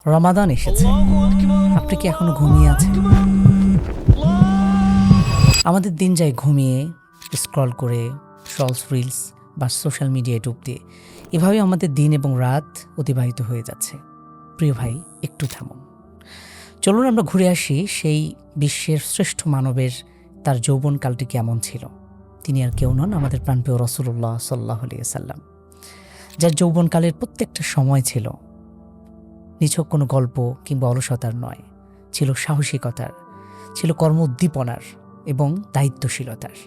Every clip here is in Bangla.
রমাদান এসেছে। আপনি কি এখনো ঘুমিয়ে আছেন? আমাদের দিন যায় ঘুমিয়ে, স্ক্রল করে, শর্টস, রিলস বা সোশ্যাল মিডিয়ায় ডুব দিয়ে। এভাবেই আমাদের দিন এবং রাত অতিবাহিত হয়ে যাচ্ছে। প্রিয় ভাই, একটু থামুন। চলুন আমরা ঘুরে আসি সেই বিশ্বের শ্রেষ্ঠ মানবের তার যৌবনকালটি কেমন ছিল। তিনি আর কেউ নন, আমাদের প্রাণপ্রিয় রাসূলুল্লাহ সাল্লাল্লাহু আলাইহি ওয়াসাল্লাম, যার যৌবনকালের প্রত্যেকটা সময় ছিল নিছক কোনো গল্প কিংবা অলসতার নয়, ছিল সাহসিকতার, ছিল কর্ম উদ্দীপনার এবং দায়িত্বশীলতার।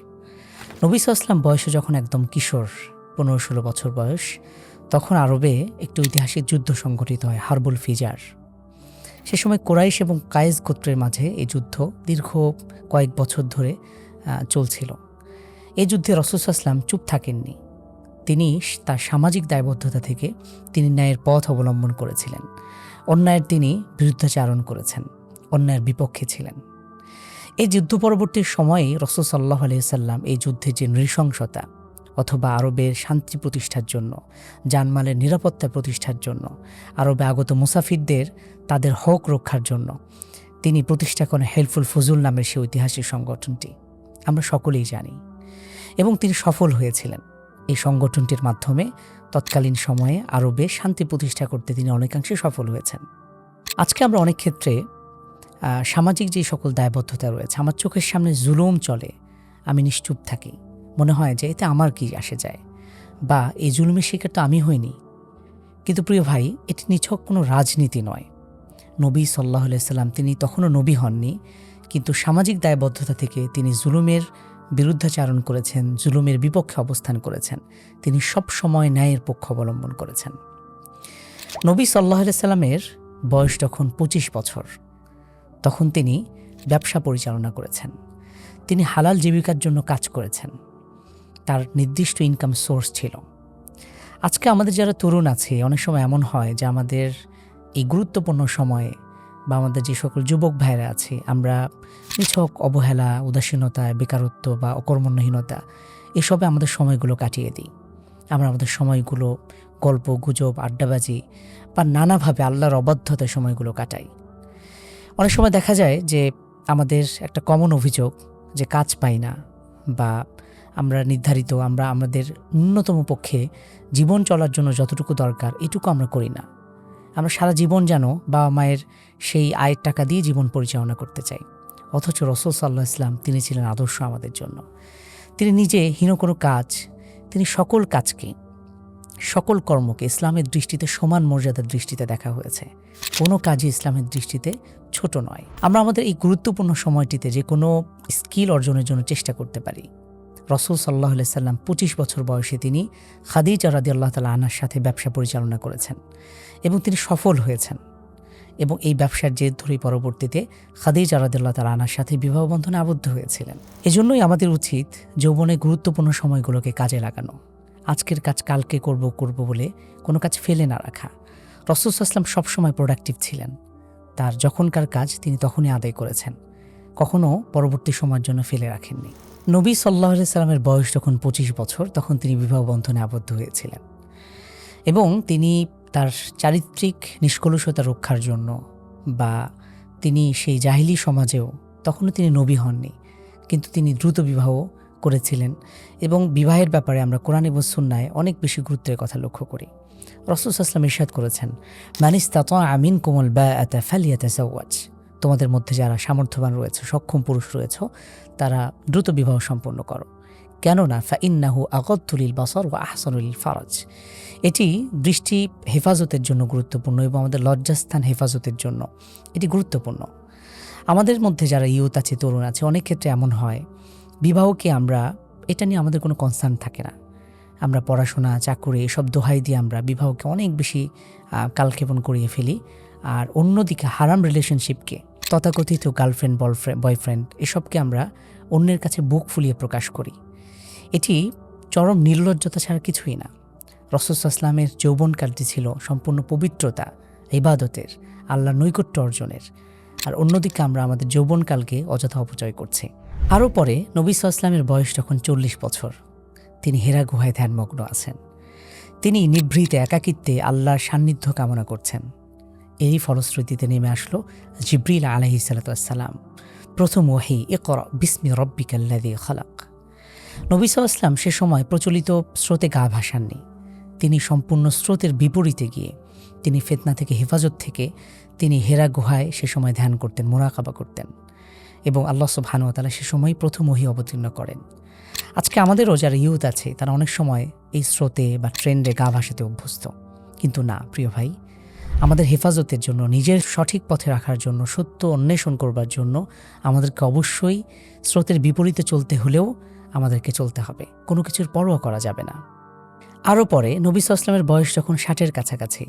নবী সাল্লাল্লাহু আলাইহি ওয়াসাল্লাম বয়সে যখন একদম কিশোর, 15-16 বছর বয়স, তখন আরবে একটি ঐতিহাসিক যুদ্ধ সংঘটিত হয়, হারবুল ফিজার। সে সময় কোরাইশ এবং কায়েস গোত্রের মাঝে এই যুদ্ধ দীর্ঘ কয়েক বছর ধরে চলছিল। এই যুদ্ধে রাসূল সাল্লাল্লাহু আলাইহি ওয়াসাল্লাম চুপ থাকেননি। তিনি তার সামাজিক দায়বদ্ধতা থেকে তিনি ন্যায়ের পথ অবলম্বন করেছিলেন। অন্যায়ের তিনি বিরুদ্ধাচারণ করেছেন, অন্যায়ের বিপক্ষে ছিলেন। এই যুদ্ধ পরবর্তী সময়ে রাসূল সাল্লাল্লাহু আলাইহি ওয়াসাল্লাম এই যুদ্ধের যে নৃশংসতা অথবা আরবের শান্তি প্রতিষ্ঠার জন্য, জানমালের নিরাপত্তা প্রতিষ্ঠার জন্য, আরবে আগত মুসাফিরদের তাদের হক রক্ষার জন্য তিনি প্রতিষ্ঠা করেন হেল্পফুল ফুজুল নামের সেই ঐতিহাসিক সংগঠনটি। আমরা সকলেই জানি এবং তিনি সফল হয়েছিলেন। এই সংগঠনটির মাধ্যমে তৎকালীন সময়ে আরবে শান্তি প্রতিষ্ঠা করতে তিনি অনেকাংশে সফল হয়েছেন। আজকে আমরা অনেক ক্ষেত্রে সামাজিক যে সকল দায়বদ্ধতা রয়েছে, আমার চোখের সামনে জুলুম চলে, আমি নিশ্চুপ থাকি, মনে হয় যে এতে আমার কি আসে যায়, বা এই জুলুমের শিকার তো আমি হইনি। কিন্তু প্রিয় ভাই, এটি নিছক কোনো রাজনীতি নয়। নবী সাল্লাল্লাহু আলাইহি ওয়াসাল্লাম তিনি তখনও নবী হননি, কিন্তু সামাজিক দায়বদ্ধতা থেকে তিনি জুলুমের বিরুদ্ধাচারণ করেছেন, জুলুমের বিপক্ষে অবস্থান করেছেন। তিনি সব সময় ন্যায়ের পক্ষ অবলম্বন করেছেন। নবী সাল্লাল্লাহু আলাইহি ওয়াসাল্লামের বয়স যখন 25 বছর, তখন তিনি ব্যবসা পরিচালনা করেছেন। তিনি হালাল জীবিকার জন্য কাজ করেছেন। তার নির্দিষ্ট ইনকাম সোর্স ছিল। আজকে আমাদের যারা তরুণ আছে, অনেক সময় এমন হয় যে আমাদের এই গুরুত্বপূর্ণ সময়ে বা আমাদের যে সকল যুবক ভাইরা আছে, আমরা নিছক অবহেলা, উদাসীনতা, বেকারত্ব বা অকর্মণ্যহীনতা এসবে আমাদের সময়গুলো কাটিয়ে দিই। আমরা আমাদের সময়গুলো গল্প, গুজব, আড্ডাবাজি বা নানাভাবে আল্লাহর অবাধ্যতায় সময়গুলো কাটাই। অনেক সময় দেখা যায় যে আমাদের একটা কমন অভিযোগ যে কাজ পাই না, বা আমরা আমাদের ন্যূনতম পক্ষে জীবন চলার জন্য যতটুকু দরকার এটুকু আমরা করি না। আমরা সারা জীবন যেন বাবা মায়ের সেই আয়ের টাকা দিয়ে জীবন পরিচালনা করতে চাই। অথচ রাসূল সাল্লাল্লাহু আলাইহি ওয়াসাল্লাম তিনি ছিলেন আদর্শ আমাদের জন্য। তিনি নিজে হীন কোনো কাজ, তিনি সকল কাজকে, সকল কর্মকে ইসলামের দৃষ্টিতে সমান মর্যাদার দৃষ্টিতে দেখা হয়েছে। কোনো কাজই ইসলামের দৃষ্টিতে ছোট নয়। আমরা আমাদের এই গুরুত্বপূর্ণ সময়টিতে যে কোনো স্কিল অর্জনের জন্য চেষ্টা করতে পারি। রাসূল সাল্লাল্লাহু আলাইহি ওয়াসাল্লাম 25 বছর বয়সে তিনি খাদিজা রাদিয়াল্লাহু তাআলা আনহার সাথে ব্যবসা পরিচালনা করেছেন এবং তিনি সফল হয়েছেন। এবং এই ব্যবসার জের ধরেই পরবর্তীতে খাদিজা রাদিয়াল্লাহু তাআলা আনহার সাথে বিবাহ বন্ধনে আবদ্ধ হয়েছিলেন। এজন্যই আমাদের উচিত যৌবনের গুরুত্বপূর্ণ সময়গুলোকে কাজে লাগানো। আজকের কাজ কালকে করব বলে কোনো কাজ ফেলে না রাখা। রাসূল সাল্লাল্লাহু আলাইহি ওয়াসাল্লাম সবসময় প্রোডাক্টিভ ছিলেন। তার যখনকার কাজ তিনি তখনই আদায় করেছেন, কখনো পরবর্তী সময়ের জন্য ফেলে রাখেননি। নবী সাল্লাল্লাহু আলাইহি ওয়াসাল্লামের বয়স যখন 25 বছর, তখন তিনি বিবাহ বন্ধনে আবদ্ধ হয়েছিলেন এবং তিনি তার চারিত্রিক নিষ্কলুষতা রক্ষার জন্য, বা তিনি সেই জাহিলি সমাজেও তখনও তিনি নবী হননি, কিন্তু তিনি দ্রুত বিবাহ করেছিলেন। এবং বিবাহের ব্যাপারে আমরা কোরআন এবং সুন্নাহয় অনেক বেশি গুরুত্বের কথা লক্ষ্য করি। রাসূল সাল্লাল্লাহু আলাইহি ওয়াসাল্লাম ইরশাদ করেছেন, মান ইসতাতাআ মিনকুমুল বাআতা ফালইয়াতাযাওয়াজ। তোমাদের মধ্যে যারা সামর্থ্যবান রয়েছে, সক্ষম পুরুষ রয়েছে, তারা দ্রুত বিবাহ সম্পন্ন করো। কেননা ফাইন্নাহু আগাদ্দু লিল বাসার ওয়া আহসানু লিল ফারাজ। এটি দৃষ্টি হেফাজতের জন্য গুরুত্বপূর্ণ এবং আমাদের লজ্জাস্থান হেফাজতের জন্য এটি গুরুত্বপূর্ণ। আমাদের মধ্যে যারা ইয়ুথ আছে, তরুণ আছে, অনেক ক্ষেত্রে এমন হয় বিবাহকে আমরা, এটা নিয়ে আমাদের কোনো কনসার্ন থাকে না। আমরা পড়াশোনা, চাকুরি এসব দোহাই দিয়ে আমরা বিবাহকে অনেক বেশি কালক্ষেপণ করিয়ে ফেলি। আর অন্যদিকে হারাম রিলেশনশিপকে, তথাকথিত গার্লফ্রেন্ড, বয়ফ্রেন্ড এসবকে আমরা অন্যের কাছে বুক ফুলিয়ে প্রকাশ করি। এটি চরম নির্লজ্জতা ছাড়া কিছুই না। রাসূল সাল্লাল্লাহু আলাইহি ওয়াসাল্লামের যৌবনকালটি ছিল সম্পূর্ণ পবিত্রতা, ইবাদতের, আল্লাহর নৈকট্য অর্জনের। আর অন্যদিকে আমরা আমাদের যৌবনকালকে অযথা অপচয় করছি। আরও পরে নবী সাল্লাল্লাহু আলাইহি ওয়াসাল্লামের বয়স যখন 40 বছর, তিনি হেরা গুহায় ধ্যানমগ্ন আছেন। তিনি নিভৃতে একাকিত্বে আল্লাহর সান্নিধ্য কামনা করছেন। এরই ফলশ্রুতিতে নেমে আসলো জিব্রিল আলাইহিস সালাম, প্রথম ওহী ইকরা বিসমি রব্বিকাল্লাযী খালাক। নবী সাল্লাল্লাহু আলাইহি ওয়াসাল্লাম সে সময় প্রচলিত স্রোতে গা ভাসাননি। তিনি সম্পূর্ণ স্রোতের বিপরীতে গিয়ে তিনি ফিতনা থেকে, হেফাজত থেকে তিনি হেরা গুহায় সে সময় ধ্যান করতেন, মুরাকাবা করতেন এবং আল্লাহ সুবহানাহু ওয়া তাআলা সে সময় প্রথম ওহী অবতীর্ণ করেন। আজকে আমাদেরও যারা ইয়ুথ আছে তারা অনেক সময় এই স্রোতে বা ট্রেন্ডে গা ভাসাতে অভ্যস্ত, কিন্তু না প্রিয় ভাই, আমাদের হেফাজতের জন্য, নিজের সঠিক পথে রাখার জন্য, সত্য অন্বেষণ করবার জন্য আমাদেরকে অবশ্যই স্রোতের বিপরীতে চলতে হলেও আমাদেরকে চলতে হবে, কোনো কিছুর পরোয়া করা যাবে না। আরও পরে নবী সাল্লাল্লাহু আলাইহি ওয়াসাল্লামের বয়স যখন 60-এর কাছাকাছি,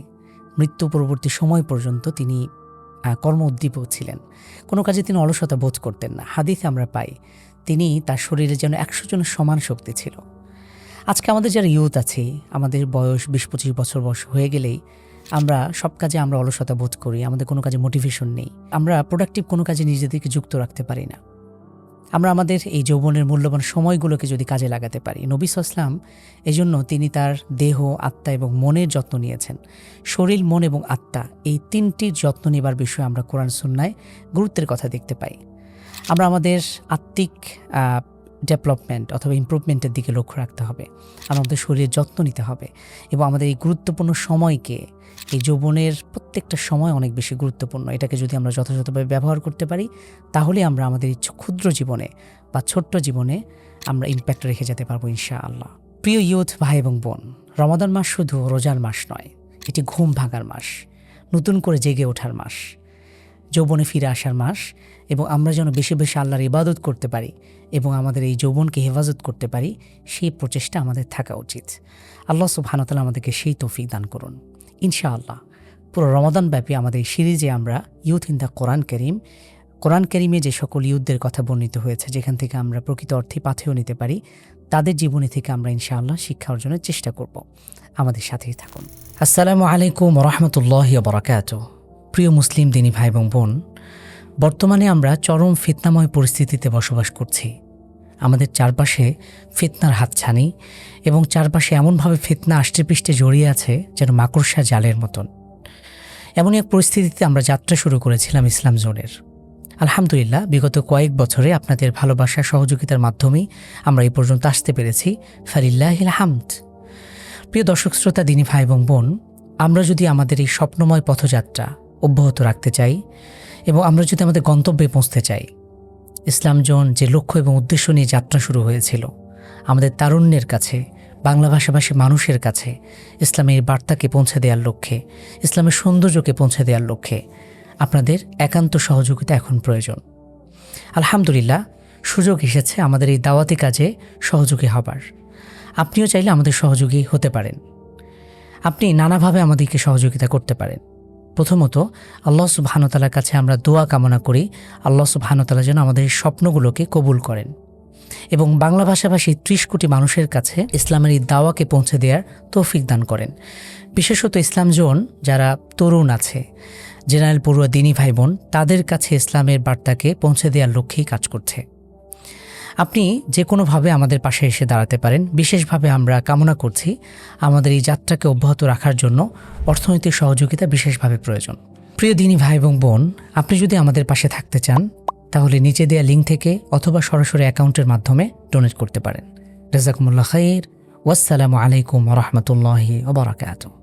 মৃত্যু পরবর্তী সময় পর্যন্ত তিনি কর্ম উদ্দীপক ছিলেন, কোনো কাজে তিনি অলসতা বোধ করতেন না। হাদিসে আমরা পাই তিনি তার শরীরে যেন 100 জনের সমান শক্তি ছিল। আজকে আমাদের যারা ইয়ুথ আছে, আমাদের বয়স 20-25 বছর বয়স হয়ে গেলেই আমরা সব কাজে আমরা অলসতা বোধ করি, আমাদের কোনো কাজে মোটিভেশন নেই, আমরা প্রোডাক্টিভ কোনো কাজে নিজেদেরকে যুক্ত রাখতে পারি না। আমরা আমাদের এই যৌবনের মূল্যবান সময়গুলোকে যদি কাজে লাগাতে পারি, নবী সাল্লাল্লাহু আলাইহি ওয়াসাল্লাম এজন্য তিনি তার দেহ, আত্মা এবং মনের যত্ন নিয়েছেন। শরীর, মন এবং আত্মা, এই তিনটির যত্ন নেবার বিষয়ে আমরা কোরআন সুন্নায় গুরুত্বের কথা দেখতে পাই। আমরা আমাদের আত্মিক ডেভেলপমেন্ট অথবা ইমপ্রুভমেন্টের দিকে লক্ষ্য রাখতে হবে, আমাদের শরীরের যত্ন নিতে হবে এবং আমাদের এই গুরুত্বপূর্ণ সময়কে, এই যৌবনের প্রত্যেকটা সময় অনেক বেশি গুরুত্বপূর্ণ, এটাকে যদি আমরা যথাযথভাবে ব্যবহার করতে পারি তাহলে আমরা আমাদের এই ক্ষুদ্র জীবনে বা ছোট্ট জীবনে আমরা ইম্প্যাক্ট রেখে যেতে পারবো ইনশাআল্লাহ। প্রিয় ইয়ুথ ভাই এবং বোন, রমাদান মাস শুধু রোজার মাস নয়, এটি ঘুম ভাঙার মাস, নতুন করে জেগে ওঠার মাস, যৌবনে ফিরে আসার মাস এবং আমরা যেন বেশি বেশি আল্লাহর ইবাদত করতে পারি এবং আমাদের এই যৌবনকে হেফাজত করতে পারি, সেই প্রচেষ্টা আমাদের থাকা উচিত। আল্লাহ সুবহানাহু ওয়া তাআলা আমাদেরকে সেই তৌফিক দান করুন ইনশাআল্লাহ। পুরো রমাদান ব্যাপী আমাদের এই সিরিজে আমরা ইয়ুথ ইন দ্য কোরআন কারীমে যে সকল ইয়ুথদের কথা বর্ণিত হয়েছে, যেখান থেকে আমরা প্রকৃত অর্থে পাথেয় নিতে পারি, তাদের জীবনী থেকে আমরা ইনশাআল্লাহ শিক্ষা অর্জনের চেষ্টা করব। আমাদের সাথেই থাকুন। আসসালামু আলাইকুম ওয়া রাহমাতুল্লাহি ওয়া বারাকাতুহু। প্রিয় মুসলিম দিনী ভাই এবং বোন, বর্তমানে আমরা চরম ফিতনাময় পরিস্থিতিতে বসবাস করছি। আমাদের চারপাশে ফিতনার হাতছানি এবং চারপাশে এমনভাবে ফিতনা আষ্টেপৃষ্ঠে জড়িয়ে আছে যেন মাকড়সা জালের মতন। এমনই এক পরিস্থিতিতে আমরা যাত্রা শুরু করেছিলাম ইসলাম জোনের। আলহামদুলিল্লাহ, বিগত কয়েক বছরে আপনাদের ভালোবাসা, সহযোগিতার মাধ্যমেই আমরা এই পর্যন্ত আসতে পেরেছি, ফালিল্লাহিল হামদ। প্রিয় দর্শক শ্রোতা, দিনী ভাই এবং বোন, আমরা যদি আমাদের এই স্বপ্নময় পথযাত্রা অব্যাহত রাখতে চাই এবং আমরা যদি আমাদের গন্তব্যে পৌঁছতে চাই, ইসলাম জোন যে লক্ষ্য এবং উদ্দেশ্য নিয়ে যাত্রা শুরু হয়েছিল, আমাদের তারুণ্যের কাছে, বাংলা ভাষাভাষী মানুষের কাছে ইসলামের বার্তাকে পৌঁছে দেওয়ার লক্ষ্যে, ইসলামের সৌন্দর্যকে পৌঁছে দেওয়ার লক্ষ্যে আপনাদের একান্ত সহযোগিতা এখন প্রয়োজন। আলহামদুলিল্লাহ, সুযোগ এসেছে আমাদের এই দাওয়াতি কাজে সহযোগী হবার। আপনিও চাইলে আমাদের সহযোগী হতে পারেন। আপনি নানাভাবে আমাদেরকে সহযোগিতা করতে পারেন। প্রথমত, আল্লাহ সুবহানাহু ওয়া তাআলার কাছে আমরা দোয়া কামনা করি, আল্লাহ সুবহানাহু ওয়া তাআলা যেন আমাদের এই স্বপ্নগুলোকে কবুল করেন এবং বাংলা ভাষাভাষী 30 কোটি মানুষের কাছে ইসলামের এই দাওয়াকে পৌঁছে দেওয়ার তৌফিক দান করেন। বিশেষত ইসলাম জোন যারা তরুণ আছে, জেনারেল পড়ুয়া দিনী ভাই বোন, তাদের কাছে ইসলামের বার্তাকে পৌঁছে দেওয়ার লক্ষ্যেই কাজ করছে। আপনি যে কোনোভাবে আমাদের পাশে এসে দাঁড়াতে পারেন। বিশেষভাবে আমরা কামনা করছি আমাদের এই যাত্রাকে অব্যাহত রাখার জন্য অর্থনৈতিক সহযোগিতা বিশেষভাবে প্রয়োজন। প্রিয় দিনী ভাই এবং বোন, আপনি যদি আমাদের পাশে থাকতে চান তাহলে নিচে দেওয়া লিঙ্ক থেকে অথবা সরাসরি অ্যাকাউন্টের মাধ্যমে ডোনেট করতে পারেন। জাযাকুমুল্লাহ খাইর। ওয়াসসালামু আলাইকুম ওয়া রাহমাতুল্লাহি ওয়া বারাকাতুহু।